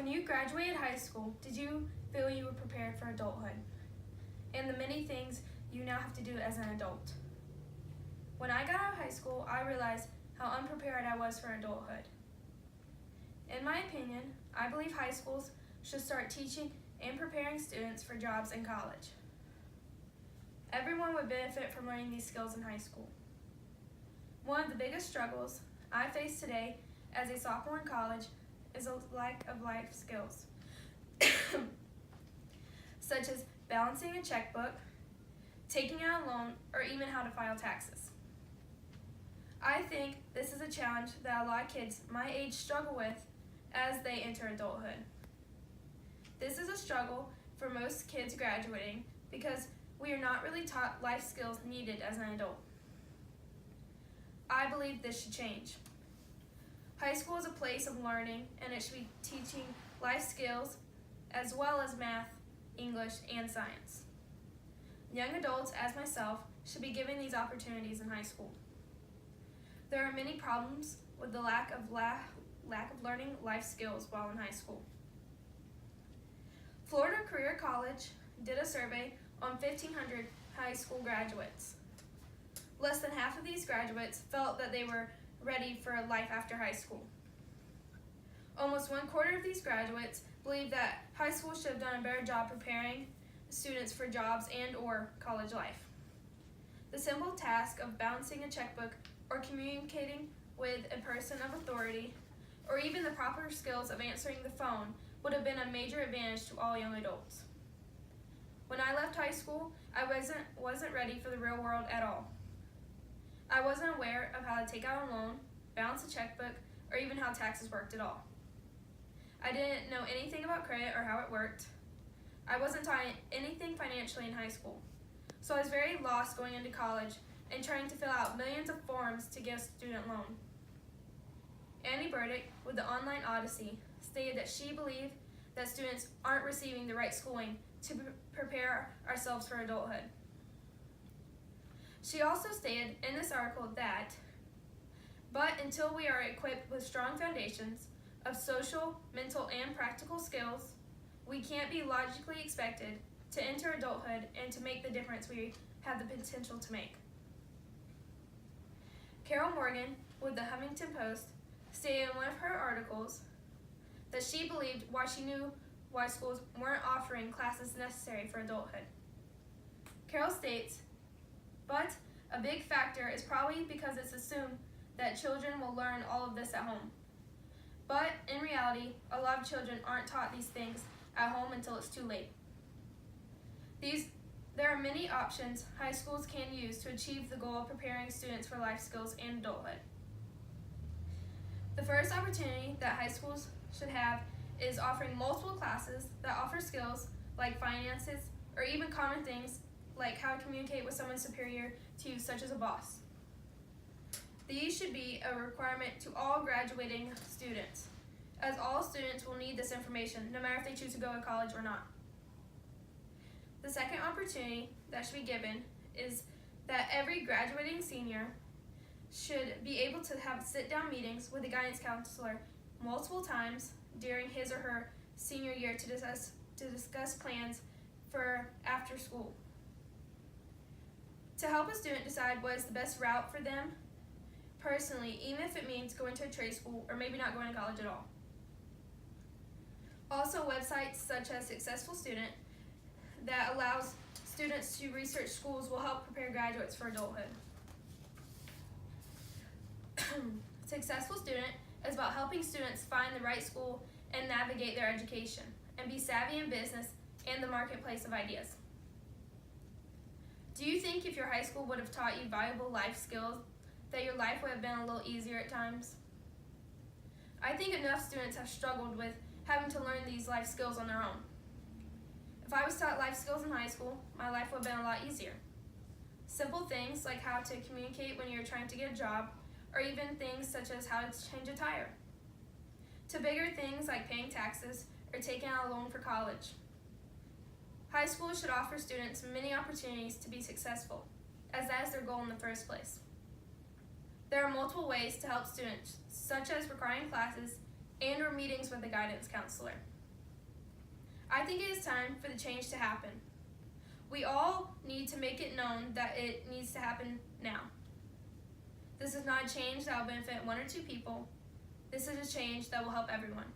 When you graduated high school, did you feel you were prepared for adulthood and the many things you now have to do as an adult? When I got out of high school, I realized how unprepared I was for adulthood. In my opinion, I believe high schools should start teaching and preparing students for jobs in college. Everyone would benefit from learning these skills in high school. One of the biggest struggles I face today as a sophomore in college is a lack of life skills, such as balancing a checkbook, taking out a loan, or even how to file taxes. I think this is a challenge that a lot of kids my age struggle with as they enter adulthood. This is a struggle for most kids graduating because we are not really taught life skills needed as an adult. I believe this should change. High school is a place of learning, and it should be teaching life skills as well as math, English, and science. Young adults, as myself, should be given these opportunities in high school. There are many problems with the lack of learning life skills while in high school. Florida Career College did a survey on 1,500 high school graduates. Less than half of these graduates felt that they were ready for life after high school. Almost 1/4 of these graduates believe that high school should have done a better job preparing students for jobs and/or college life. The simple task of balancing a checkbook or communicating with a person of authority, or even the proper skills of answering the phone, would have been a major advantage to all young adults. When I left high school, I wasn't ready for the real world at all. I wasn't aware of how to take out a loan, balance a checkbook, or even how taxes worked at all. I didn't know anything about credit or how it worked. I wasn't taught anything financially in high school, so I was very lost going into college and trying to fill out millions of forms to get a student loan. Annie Burdick with the Online Odyssey stated that she believed that students aren't receiving the right schooling to prepare ourselves for adulthood. She also stated in this article that, but until we are equipped with strong foundations of social, mental, and practical skills, we can't be logically expected to enter adulthood and to make the difference we have the potential to make. Carol Morgan with the Huffington Post stated in one of her articles that she believed she knew why schools weren't offering classes necessary for adulthood. Carol states, but a big factor is probably because it's assumed that children will learn all of this at home. But in reality, a lot of children aren't taught these things at home until it's too late. There are many options high schools can use to achieve the goal of preparing students for life skills and adulthood. The first opportunity that high schools should have is offering multiple classes that offer skills like finances or even common things like how to communicate with someone superior to you, such as a boss. These should be a requirement to all graduating students, as all students will need this information no matter if they choose to go to college or not. The second opportunity that should be given is that every graduating senior should be able to have sit-down meetings with a guidance counselor multiple times during his or her senior year to discuss plans for after school. To help a student decide what is the best route for them personally, even if it means going to a trade school or maybe not going to college at all. Also, websites such as Successful Student that allows students to research schools will help prepare graduates for adulthood. Successful Student is about helping students find the right school and navigate their education and be savvy in business and the marketplace of ideas. Do you think if your high school would have taught you valuable life skills that your life would have been a little easier at times? I think enough students have struggled with having to learn these life skills on their own. If I was taught life skills in high school, my life would have been a lot easier. Simple things like how to communicate when you're trying to get a job, or even things such as how to change a tire, to bigger things like paying taxes or taking out a loan for college. High school should offer students many opportunities to be successful, as that is their goal in the first place. There are multiple ways to help students, such as requiring classes and or meetings with a guidance counselor. I think it is time for the change to happen. We all need to make it known that it needs to happen now. This is not a change that will benefit one or two people. This is a change that will help everyone.